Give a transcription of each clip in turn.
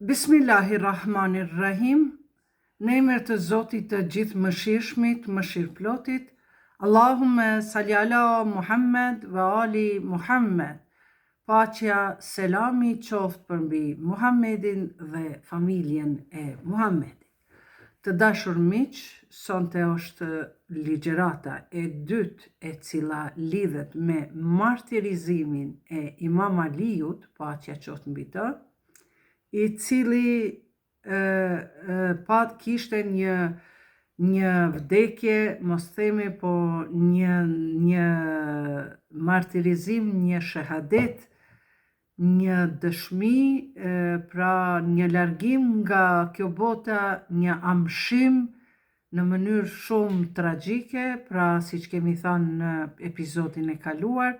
Bismillahirrahmanirrahim. Në emër të Zotit të gjithë mëshirshmit, mëshirëplotit. Allahumme salli ala Muhammed wa ali Muhammed. Paqja, selami qoftë për mbi Muhammedin dhe familjen e Muhammedit. Të dashur miq, sonte është ligjërata e dytë e cila lidhet me martirizimin e Imam Aliut, paqja qoftë mbi të, i cili kishte një vdekje, mos themi, po një martirizim, një shahadet, një dëshmi, pra një largim nga kjo bota, një amshim në mënyrë shumë tragjike, pra siç kemi thënë në episodin e kaluar,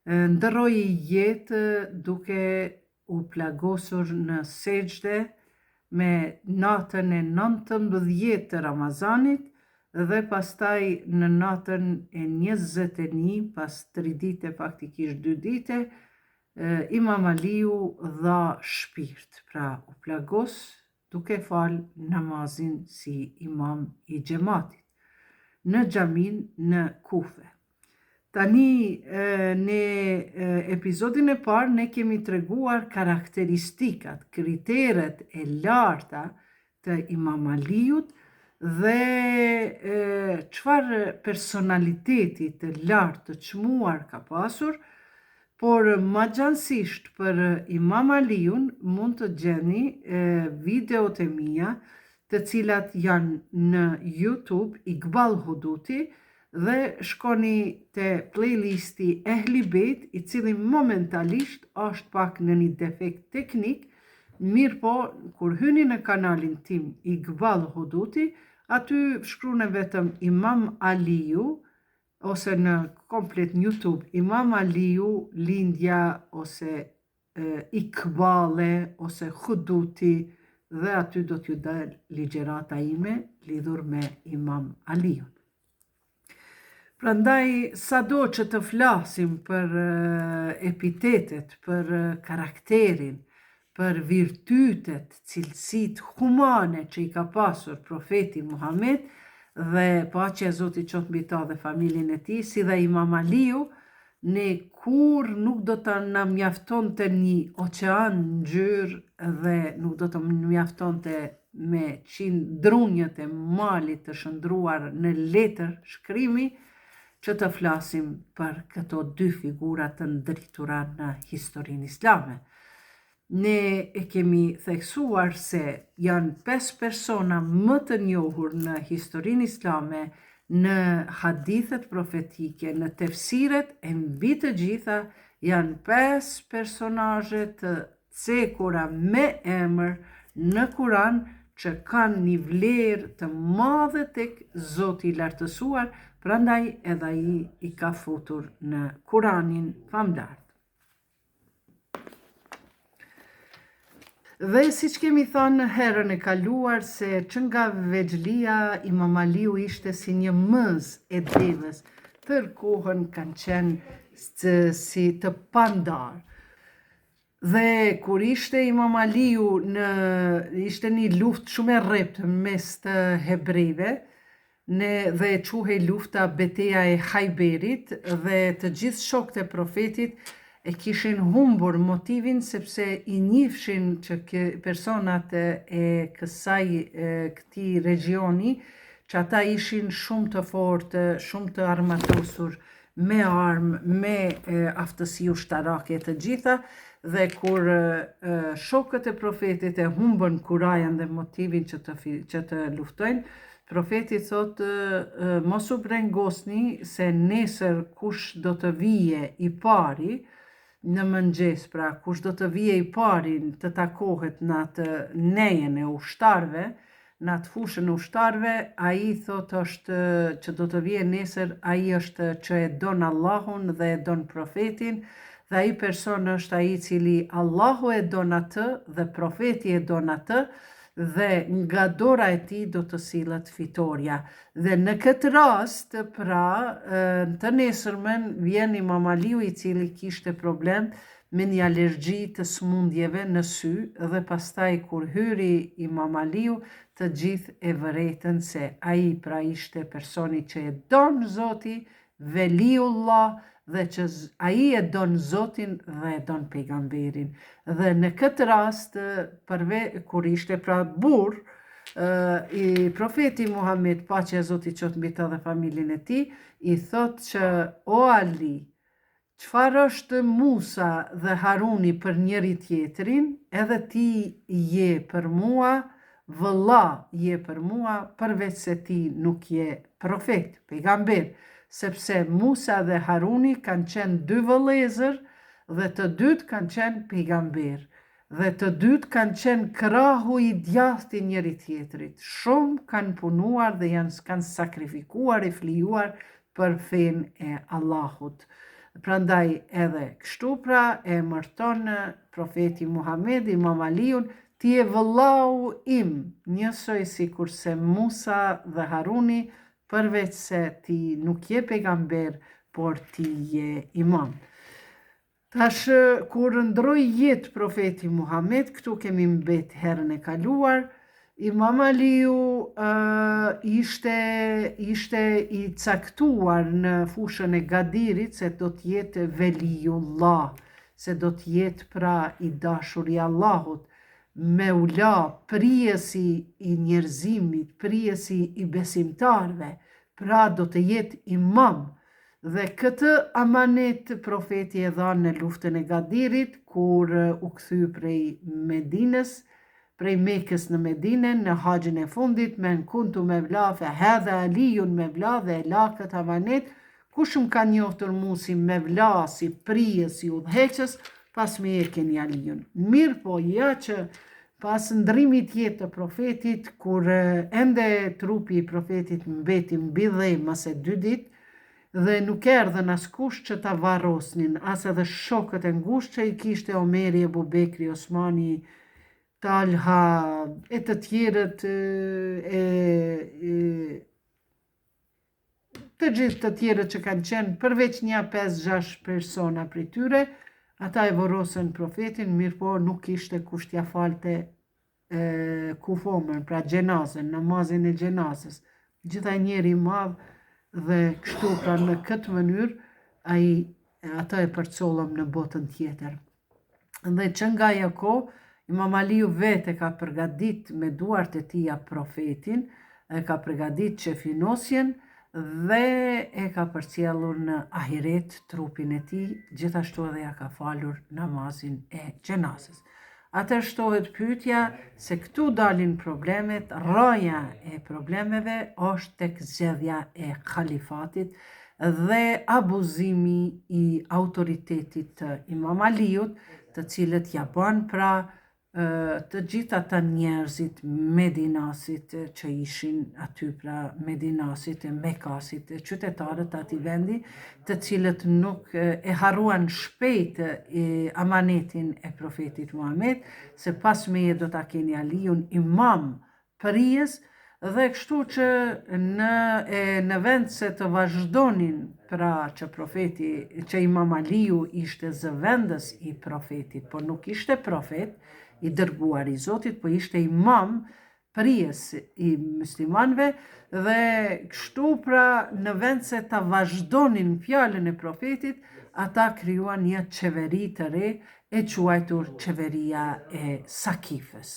ndërroi jetë duke u plagosur në sejdë me natën e 19 të Ramazanit dhe pastaj në natën e 21, pas 3 dite, faktikisht 2 dite, Imam Aliu dha shpirt, pra u plagos duke fal namazin si imam i xhamatit në xhamin në Kufe. Tani, në episodin e parë ne kemi treguar karakteristikat, kriteret e larta të Imam Aliut dhe çfarë personaliteti të lartë të çmuar ka pasur, por magjansisht për Imam Aliun mund të gjeni videot e mia të cilat janë në YouTube, Iqbal Huduti, dhe shkoni te playlisti Ehli Bejt, i cili momentalisht është pak në një defekt teknik, mirë po, kur hyni në kanalin tim Iqbal Huduti, aty shkruani vetëm Imam Aliu, ose në komplet në YouTube, Imam Aliu, lindja, ose Iqbale, ose Huduti, dhe aty do t'ju dalë ligjërata ime lidhur me Imam Aliun. Prandaj, sado që të flasim për epitetet, për karakterin, për virtytet, cilësitë humane që i ka pasur profeti Muhammed, dhe paqja e Zotit qoftë mbi ta dhe familjen e tij, si dhe Imam Aliu, ne kur nuk do të na mjaftonte një oqean ngjyrë dhe nuk do të mjaftonte me 100 drunjët e malit të shndruar në letër shkrimi, që të flasim për këto dy figura të ndritura në historinë islame. Ne e kemi theksuar se janë 5 persona më të njohur në historinë islame, në hadithet profetike, në tefsiret, e mbi të gjitha janë 5 personazhe të cekura me emër në Kur'an që kanë një vlerë të madhe tek Zoti i lartësuar, prandaj edhe ai i ka futur në Kur'anin famlar. Dhe siç kemi thënë herën e kaluar, se që nga veçlia Imam Aliu ishte si një mës e devës, tërë kohën kanë qenë si të pandar. Dhe kur ishte Imam Aliu ishte një luftë shumë e rreptë mes të hebrejve, dhe e quhej lufta Betejë e Hajberit, dhe të gjithë shokët e profetit e kishin humbur motivin, sepse i njihshin që personat e këtij regioni, që ata ishin shumë të fortë, shumë të armatosur, me armë, me aftësi ushtarake të gjitha, dhe kur shokët e profetit e humbën kurajën dhe motivin që të luftojnë, profeti thotë, mos u brengosni, se nesër kush do të vije i pari në mëngjes, pra kush do të vije i pari të takohet në atë nejen e ushtarve, në atë fushën e ushtarve, ai thotë është që do të vije nesër, ai është që e don Allahun dhe e don profetin, dhe ai person është ai cili Allahu e don atë dhe profeti e don atë, dhe nga dora e tij do të sillet fitoria. Dhe në këtë rast, pra, të nesërmen vjen Imam Aliu, i cili kishte problem me një alergji të smundjeve në sy dhe pastaj kur hyri Imam Aliu të gjithë e vëretën se ai pra ishte personi që e don Zoti, Veliullah, dhe që ai e don Zotin dhe e don pejgamberin. Dhe në këtë rast, kur ishte pra burr, i profeti Muhammed, paqja e Zotit qoftë mbi të dhe familjen e tij, i thot që o Ali, çfarë është Musa dhe Haruni për njëri tjetrin, edhe ti je për mua, vëlla je për mua, përveç se ti nuk je profet, pejgamber, sepse Musa dhe Haruni kanë qenë dy vëllezër dhe të dytë kanë qenë pejgamber. Dhe të dytë kanë qenë krahu i djathtë i njëri tjetrit. Shumë kanë punuar dhe kanë sakrifikuar e flijuar për fen e Allahut. Prandaj edhe kështu pra e mërton profeti Muhammed Imam Aliun, ti e vëllau im, njësoj si kurse Musa dhe Haruni, përveç se ti nuk je pejgamber, por ti je imam. Tash, kur ndroi jetë profeti Muhammed, këtu kemi mbet herën e kaluar, Imam Aliu ishte i caktuar në fushën e Gadirit se do të jetë Veliullah, se do të jetë pra i dashur i Allahut, Meula, prijesi i njerëzimit, prijesi i besimtarve, pra do të jetë imam. Dhe këtë amanet profeti e dha në luftën e Gadirit, kur u kthy prej Medinës, prej Mekës në Medinën, në haxhin e fundit, men kuntu mevla fe hadha Aliun mevla, dhe e la këtë amanet, kush më ka njohtur mu si mevla, si prijes, si udhëheqës, pas me ekin i Aliun. Mirë po, ja që pas ndrimit jetë të profetit, kur ende trupi i profetit mbeti mbi dhema se 2 ditë, dhe nuk erdhën askush që ta varrosnin, as edhe shokët e ngushtë që i kishte Omeri, Ebu Bekri, Osmani, Talha, e të tjerët, të gjithë të tjerët që kanë qenë, përveç një 5-6 persona prej tyre, ata e varrosën profetin, mirë po nuk ishte kush t'ja falte kufomën, pra gjenazën, namazin e gjenazës. Gjithaj njeri madh, dhe kështu pra në këtë mënyrë ata e përcollëm në botën tjetër. Dhe që nga ajo kohë, Imam Aliu vetë ka përgadit me duart e tija profetin, e ka përgadit qefinosjen dhe e ka përcjellur në ahiret trupin e tij, gjithashtu edhe ja ka falur namazin e gjenazës. Atër shtohet pyetja se këtu dalin problemet, rroja e problemeve është tek zgjedhja e khalifatit dhe abuzimi i autoritetit të Imam Aliut, të cilët ja bën pra të gjithë ata njerëzit medinasit që ishin aty, pra medinasit e Mekasit, qytetarët ati vendi, të cilët nuk e harruan shpejt amanetin e profetit Muhammed, se pas meje do ta keni Aliun imam prijes, dhe kështu që në vend se të vazhdonin pra që Imam Aliu ishte zëvendës i profetit, por nuk ishte profet i dërguar i Zotit, po ishte imam prijes i muslimanve, dhe kështu pra në vend se të vazhdonin fjalën e profetit, ata krijuan një qeveri të re e quajtur qeveria e Sakifës.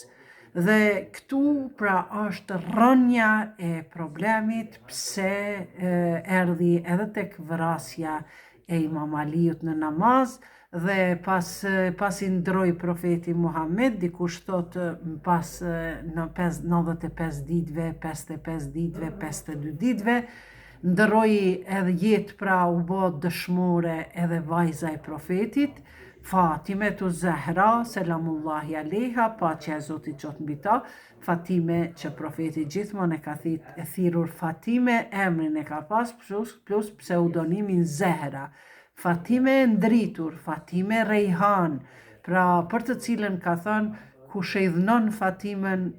Dhe këtu pra është rënja e problemit pse erdhi edhe tek vrasja e Imam Aliut në namaz, dhe pas i ndroi profeti Muhammed, dikush thot pas në 95 ditëve, 55 ditëve, 52 ditëve, ndroi edhe jetë pra u bë dëshmore edhe vajza e profetit, Fatime tu Zahra, selamullahi aleha, paqja e Zotit qoftë mbi ta, Fatime që profeti gjithmonë e ka thirrur Fatime, emrin e ka pas plus pseudonimin Zahra. Fatime e ndritur, Fatime Rejhan, pra për të cilën ka thënë kush e dhënon Fatimen,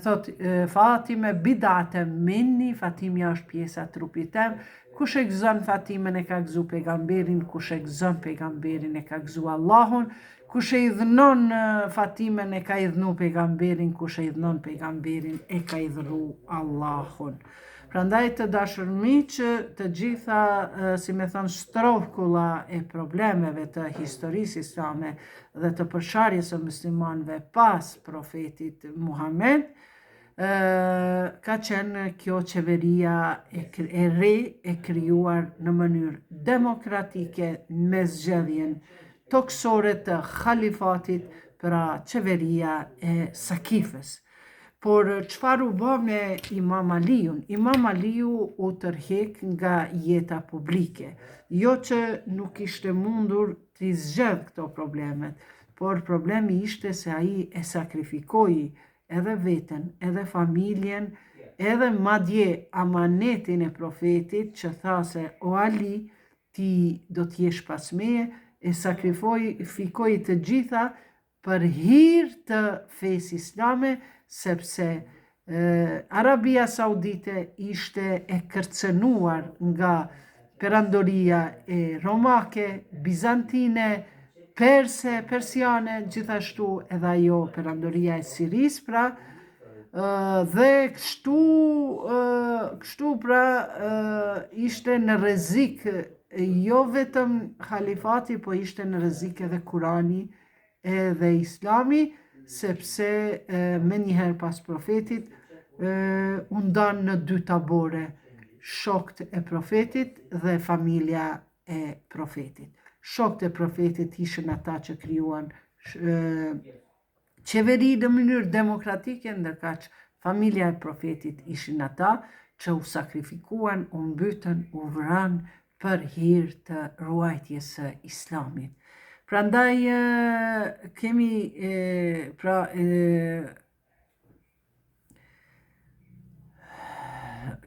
thot Fatime bidate minni, Fatimja është pjesa trupit tem, Kush e gëzon Fatimen e ka gëzu pejgamberin, kush e gëzon pejgamberin e ka gëzu Allahun, kush e idhnon Fatimen e ka idhnu pejgamberin, kush e idhnon pejgamberin e ka idhru Allahun. Prandaj të dashur miq, të gjitha, si me thënë, shtrohkulla e problemeve të historisë islame dhe të përsharjes së muslimanëve pas profetit Muhammed, ka qenë kjo qeveria e re e krijuar në mënyrë demokratike me zgjedhjen toksore të khalifatit, pra qeveria e Sakifës. Por çfarë u bë me Imam Aliun? Imam Aliu u tërheq nga jeta publike. Jo që nuk ishte mundur t'i zgjedh këto problemet, por problemi ishte se ai e sakrifikoi edhe veten, edhe familjen, edhe madje amanetin e profetit që tha se o Ali, ti do t'jesh pas meje, e sakrifikoi të gjitha për hir të fesë islame, sepse Arabia Saudite ishte e kërcenuar nga perandoria e romake, bizantine, perse, persiane, gjithashtu edhe ajo perandoria e Siris, pra, dhe kështu pra ishte në rrezik jo vetëm halifati, po ishte në rrezik edhe Kurani edhe Islami, sepse me njëherë pas profetit u ndanë në dy tabore, shokët e profetit dhe familja e profetit. Shokët e profetit ishin ata që krijuan qeveri në mënyrë demokratike, ndërkaq familja e profetit ishin ata që u sakrifikuan, u mbytën, u vranë për hir të ruajtjes së Islamit. Prandaj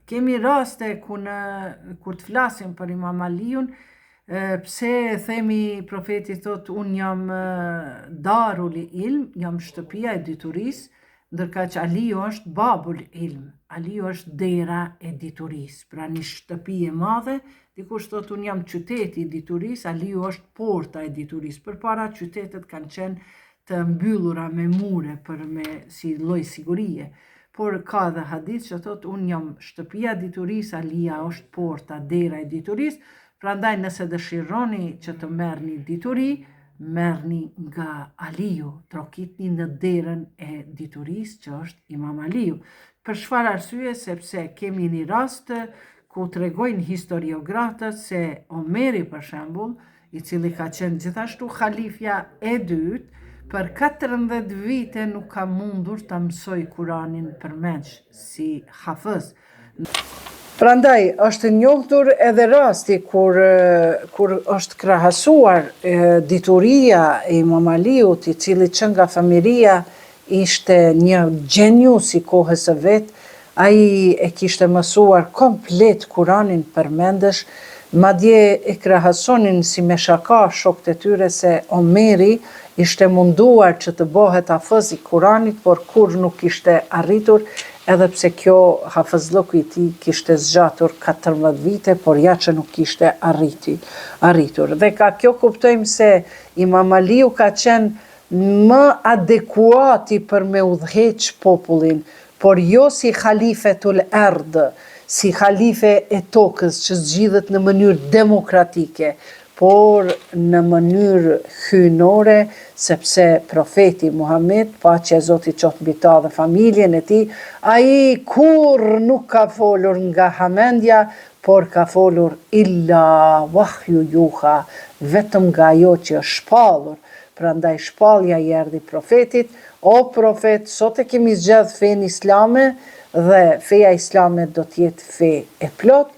kemi raste kur të flasim për Imam Aliun, pse themi profeti thot unë jam darul ilm, jam shtëpia e diturisë, ndërkaq Aliu është babul ilm, Aliu është dera e diturisë, pra një shtëpi e madhe. Dikush thot unë jam qyteti i diturisë, Aliu është porta e diturisë. Përpara qytetet kanë qenë të mbyllura me mure për me si lloj sigurie. Por ka dhe hadith që thot unë jam shtëpia e diturisë, Alia është porta, dera e diturisë. Prandaj nëse dëshironi që të merrni dituri, merrni nga Aliu, trokitni në derën e diturisë që është Imam Aliu. Për çfarë arsye? Sepse kemi një rast ku tregojnë historiografët se Omeri, për shembull, i cili ka qenë gjithashtu halifja e dytë, për 14 vite nuk ka mundur të mësoj Kuranin përmendsh si hafëz. Prandaj është njohur edhe rasti kur është krahasuar dituria e Imam Aliut, i cili që nga familja ishte një gjenius i kohës së vet. Ai e kishte mësuar komplet Kuranin përmendesh, madje e krahasonin si me shaka shokët e tyre se Omeri ishte munduar që të bëhet hafëz i Kuranit, por kur nuk ishte arritur, edhe pse kjo hafëzllëku i tij kishte zgjatur 14 vite, por ja që nuk kishte arritur. Dhe ka kjo kuptojmë se Imam Aliu ka qenë më adekuati për me udhëheq popullin, por jo si halifetul erd, si halife e tokës që zgjidhet në mënyrë demokratike, por në mënyrë hyjnore, sepse profeti Muhammed, paqja e Zotit qoftë mbi ta dhe familjen e tij, ai kurrë nuk ka folur nga hamendja, por ka folur illa wahyu yuha, vetëm nga ajo që është shpallur. Prandaj shpallja i erdhi profetit, o profet, sot e kemi zgjedh fenë islame dhe feja islame do t'jetë fe e plot,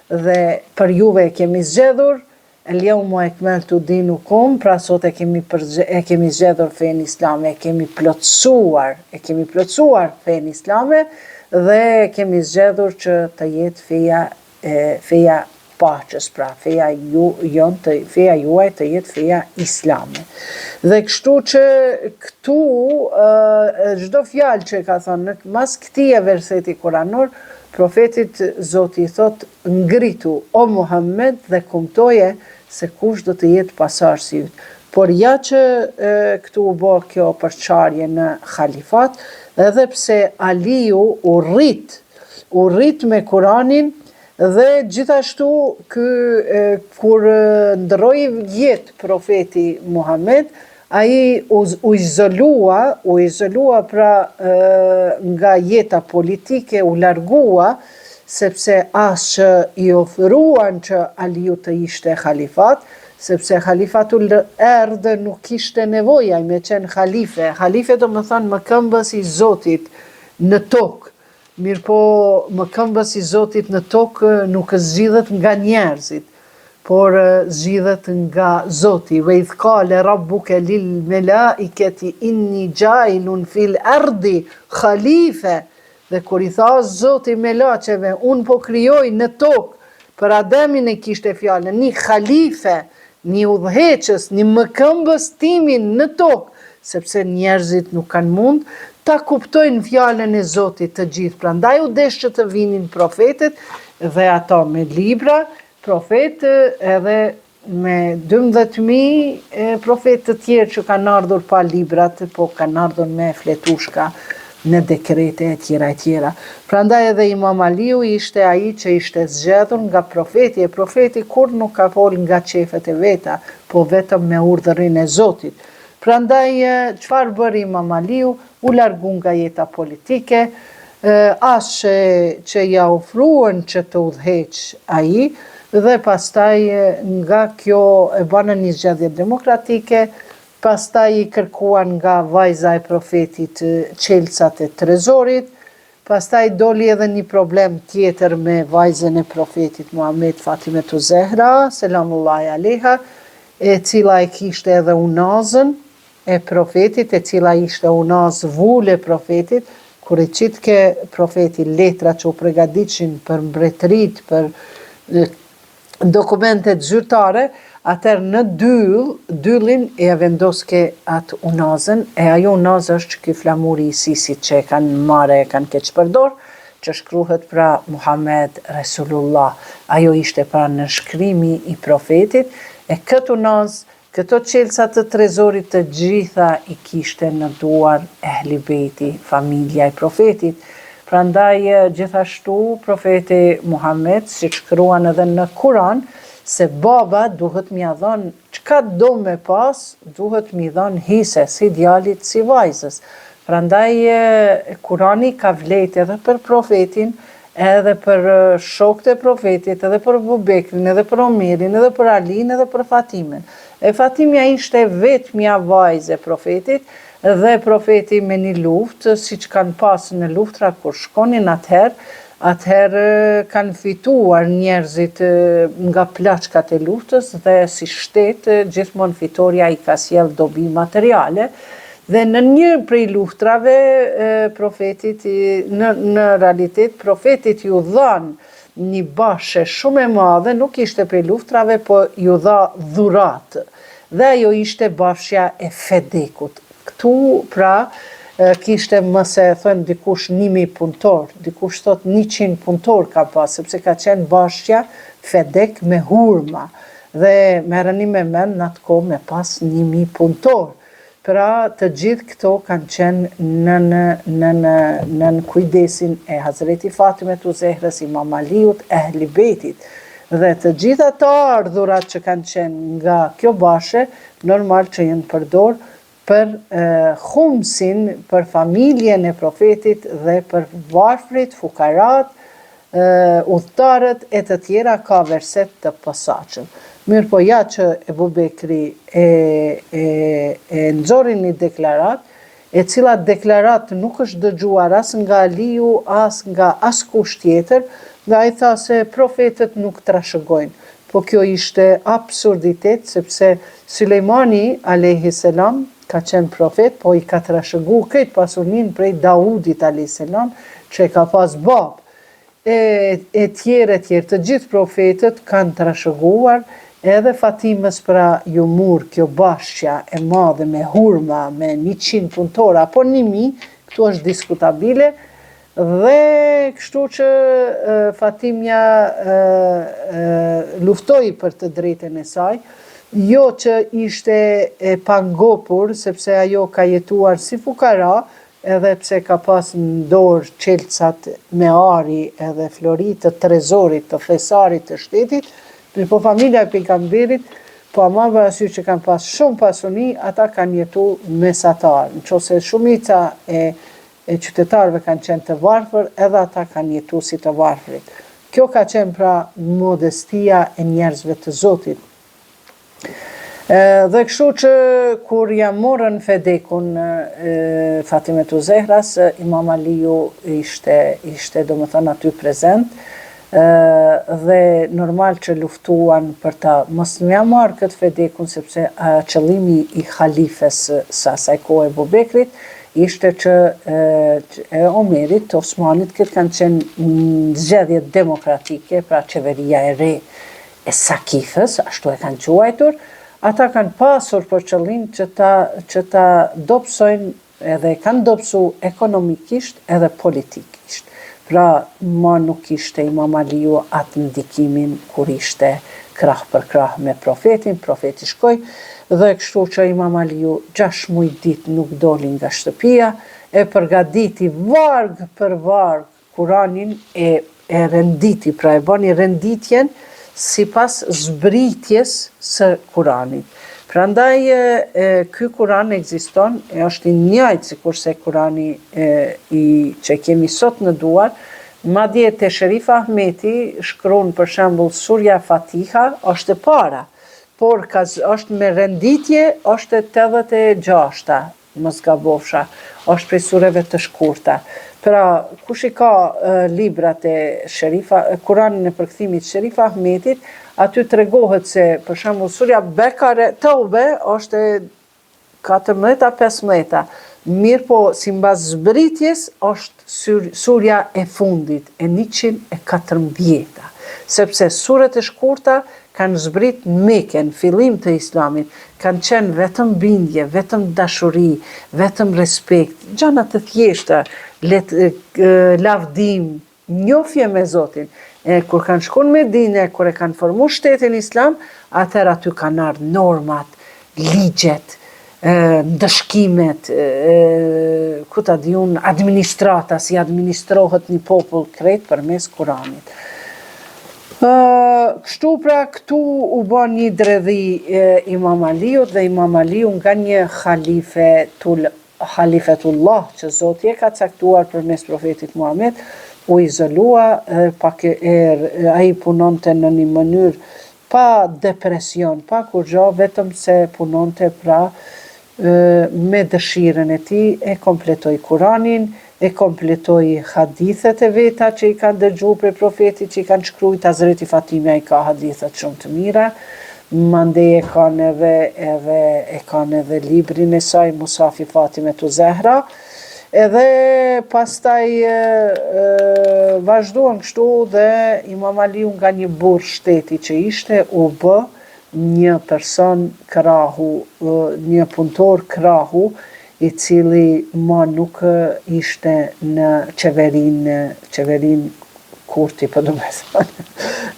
dhe për juve e kemi zgjedhur, el-yawma akmaltu dinukum, pra sot e kemi zgjedhur fenë islame, e kemi plotësuar fenë islame dhe kemi zgjedhur që të jetë feja paqës, pra feja juaj të jetë feja islame. Dhe kështu që këtu çdo fjalë që ka thënë mas këtij verseti kuranor Profetit Zoti i thot, ngritu o Muhammed dhe kumtoje se kush do të jetë pasardhësi yt. Por ja që këtu u bë kjo përçarje në khalifat, edhe pse Aliu u rrit me Kuranin dhe gjithashtu kur ndroi jetë profeti Muhammed, ai u izolua pra nga jeta politike, u largua, sepse as që i ofruan që Aliu të ishte khalifat, sepse khalifatul erdhë nuk kishte nevojë me qenë khalife. Khalife do më thënë mëkëmbës i Zotit në tokë. Mirë po mëkëmbës i Zotit në tokë nuk zgjidhet nga njerëzit, por zgjidhet nga Zoti. Wa idh qala rabbuka lil malaikati inni ja'ilun fil ardi khalife. Dhe kur i tha Zoti melaqeve, unë po krijoj në tokë, për Ademin e kishte fjalën, një khalife, një udhëheqës, një mëkëmbës timin në tokë, sepse njerëzit nuk kanë mund ta kuptojnë fjalën e Zotit të gjithë. Prandaj u desh që të vinin profetet dhe ato me libra, profet edhe me 12.000 profet të tjerë që kanë ardhur pa librat, po kanë ardhur me fletushka në dekrete e tjera. Prandaj edhe Imam Aliu ishte ai që ishte zgjedhur nga profeti, e profeti kur nuk ka fol nga qefet e veta, po vetëm me urdhërin e Zotit. Prandaj çfarë bëri Imam Aliu? U largu nga jeta politike, as që ja ofruan që të udhëheq ai, dhe pastaj nga kjo e banën një zgjedhje demokratike. Pastaj i kërkuan nga vajza e profetit qelçat e trezorit, pastaj doli edhe një problem tjetër me vajzën e profetit Muhammed, Fatimetu Zehra, selamullahi aleha, e cila e kishte edhe unazën e profetit, e cila ishte unaz vule profetit, kur i qitke profeti letra që u pregaditëshin për mbretërit, për dokumentet zyrtare, atër në dyllin e vendoske atë unazën, e ajo unazë është që ky flamuri i sisit që e kanë marrë, e kanë keq përdor, që shkruhet pra Muhammed Resulullah. Ajo ishte pra në shkrimi i profetit, e këtë unazë, këto qelsa të trezorit të gjitha i kishte në duar ehli bejti, familja e profetit. Prandaj gjithashtu profeti Muhammed, si shkruan edhe në Kuran, se baba duhet m'ia dhënë çka do me pas, duhet m'i dhënë hise, si djalit, si vajzës. Prandaj Kurani ka vletë edhe për profetin, edhe për shokët e profetit, edhe për Abu Bekrin, edhe për Omerin, edhe për Alin, edhe për Fatimen. E Fatimja ishte vetmja vajzë e profetit, dhe profeti me një luftë, siç kanë pasur në luftra kur shkonin atëherë kanë fituar njerëzit nga plaçkat e luftës dhe si shtet gjithmonë fitoria i ka sjell dobi materiale. Dhe në një prej luftrave profetit, në realitet profetit ju dhan një bashkë shumë e madhe, nuk ishte prej luftrave, po ju dha dhuratë. Dhe ajo ishte bashkja e Fedekut. Këtu pra kishte mëse thënë dikush 1000 punëtor, dikush thot 100 punëtor ka pas, sepse ka qenë bashkja Fedek me hurma. Dhe merreni me mend në atë kohë me pas 1000 punëtor. Pra të gjithë këto kanë qenë në kujdesin e Hazreti Fatimetu Zehrës, Imam Aliut, ehli bejtit. Dhe të gjitha të ardhurat që kanë qenë nga kjo bashkë, normal që jenë përdor për khumsin, për familjen e profetit dhe për varfrit, fukarat, udhëtarët e të tjera ka verset të posaçëm. Mirë po ja që Ebu Bekri e nxori një deklarat, e cila deklarat nuk është dëgjuar as nga Aliu, as nga askush tjetër, nga i tha se profetët nuk trashëgojnë. Po kjo ishte absurditet, sepse Sulejmani a.s. ka qenë profet, po i ka trashëgu këtë pasurnin prej Daudit a.s. që ka pas bab. E tjere, të gjithë profetët kanë trashëguar, edhe Fatimës pra ju mur kjo bashkja e madhe me hurma, me 100 punëtora, apo 1000, këtu është diskutabile, Dhe kështu që Fatimja luftoi për të drejtën e saj, jo që ishte e pangopur, sepse ajo ka jetuar si fukara, edhe pse ka pas në dorë qelcat me ari edhe florit të trezorit, të thesarit të shtetit, po familja e pejgamberit, po ama parasysh që kanë pas shumë pasuni, ata kanë jetu mesatar, nëse shumica e qytetarëve kanë qenë të varfër, edhe ata kanë jetu si të varfërit. Kjo ka qenë pra modestia e njerëzve të Zotit. Dhe kështu që kur ja morën Fedekun Fatimet u Zehras, Imam Aliu ishte domethënë aty prezent, dhe normal që luftuan për ta mos m'ia marrë këtë Fedekun, sepse qëllimi i halifes së asaj kohe Bubekrit ishte që e Omerit, të Osmanit, këtë kanë qenë zgjedhje demokratike, pra qeveria e re e Sakifës, ashtu e kanë quajtur, ata kanë pasur për qëllim që ta dobësojnë, edhe kanë dobësu ekonomikisht edhe politikisht. Pra, ma nuk ishte Imam Aliu atë ndikimin kur ishte krah për krah me profetin, profeti shkoj, dhe kështu që Imam Aliu 6 muaj ditë nuk doli nga shtëpia, e përgatiti varg për varg Kuranin, e renditi, pra e bani renditjen sipas zbritjes së Kuranit. Prandaj ky Kuran ekziston, është i njëjtë sikurse Kurani që kemi sot në duar, madje te Sherif Ahmeti shkruan për shembull Surja Fatiha është e para, por është me renditje, është 86-ta, mos gabofsha, është prej sureve të shkurta. Pra, kush i ka librat e Kuranin e përkthimit Sherif Ahmetit, aty tregohet se për shembull Surja Bekare, Taube është 14-15, mirë po simbas zbritjes është surja e fundit, e 114, sepse suret e shkurta kanë zbrit në Mekë, në fillim të Islamit, kanë qenë vetëm bindje, vetëm dashuri, vetëm respekt, gjana të thjeshta, lavdim, njohje me Zotin. Kur kanë shkuar në Medinë, kur e kanë formuar shtetin Islam, atëherë aty kanë ardhur normat, ligjet, ndëshkimet, ku ta diun, administrata, si administrohet një popull krejt përmes Kuranit. Kështu pra këtu u bën një dredhi Imam Aliut, dhe Imam Aliu nga një halifetullah që Zoti e ka caktuar përmes profetit Muhammed, u izolua, ai punonte në një mënyrë pa depresion, pa kurrë, vetëm se punonte pra me dëshirën e tij, e kompletoi Kuranin, e kompletoi hadithet e veta që i kanë dëgjuar prej profetit, që i kanë shkruajt. Hazreti Fatimja i ka hadithet shumë të mira, mandej e kanë edhe librin e saj, Musafi Fatimet u Zehra, edhe pastaj vazhduan kështu dhe Imam Aliu nga një burr shteti që ishte, u bë një person krahu, një punëtor krahu, i cili ma nuk ishte në qeverin kurti, po do me thënë,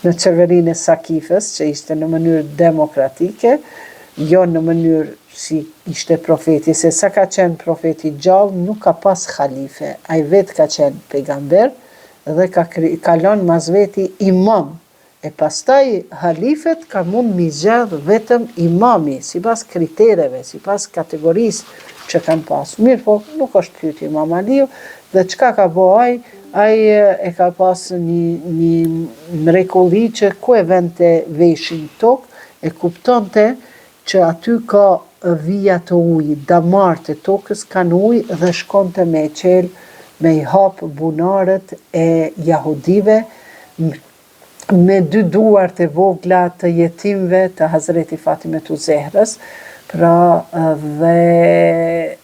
në qeverin e Sakifës, që ishte në mënyrë demokratike, jo në mënyrë si ishte profeti, se sa ka qenë profeti gjallë, nuk ka pas khalife, ai vetë ka qenë pejgamber, dhe ka lënë mas veti imam, e pastaj halifet ka mund mi zgjedh vetëm imami, sipas kritereve, sipas kategorisë që kanë pas. Mirë po, nuk është pyetje Imam Aliu, dhe çka ka bëu ai e ka pas një mrekulli që ku e vente veshin tokë, e kuptonte që aty ka vija të ujit, damar të tokës kanë ujë dhe shkonte me qel, me i hap bunarët e jahudive, me 2 duart e vogla të jetimve të Hazreti Fatimet u Zehrës, pra dhe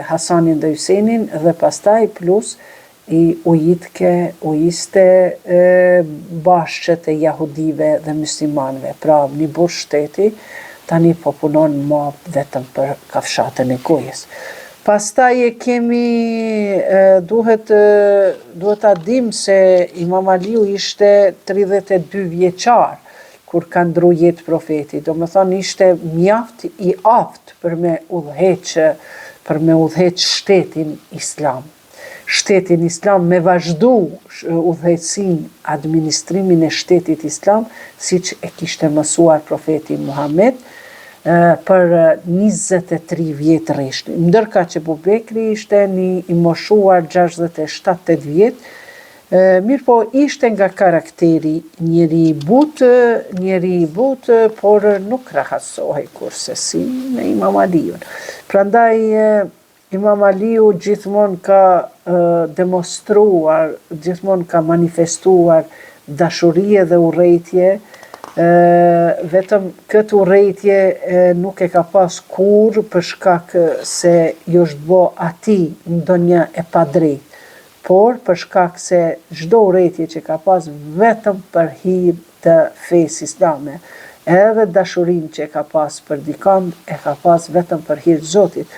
Hasanin dhe Hysenin, dhe pastaj plus i ujiste bashqet e jahudive dhe muslimanve. Pra një burr shteti tani po punon ma vetëm për kafshatën e gojës. Pastaj e kemi, duhet ta dim se Imam Aliu ishte 32 vjeçar kur ka ndru jetë profeti. Do më thonë ishte mjaft I aft për me udhëheq shtetin islam. Shtetin islam me vazhdu udhëheqësinë, administrimin e shtetit islam, siç e kishte mësuar profeti Muhammed, për 23 vjetë rresht. Ndërka që Abu Bekri ishte I moshuar 67-8 vjetë, mirë po ishte nga karakteri njeri I but, por nuk krahasohej kurse si me Imam Aliun. Prandaj Imam Aliu gjithmonë ka demonstruar, gjithmonë ka manifestuar dashuri dhe urrejtje. Vetëm këtë urrejtje nuk e ka pas kur për shkak se jo është bo ati ndonjë e padrejt, por për shkak se çdo urrejtje që ka pas vetëm për hir të fesë islame, edhe dashurinë që ka pas për dikand e ka pas vetëm për hir të Zotit.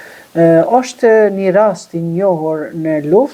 Është një rast I njohur në luftë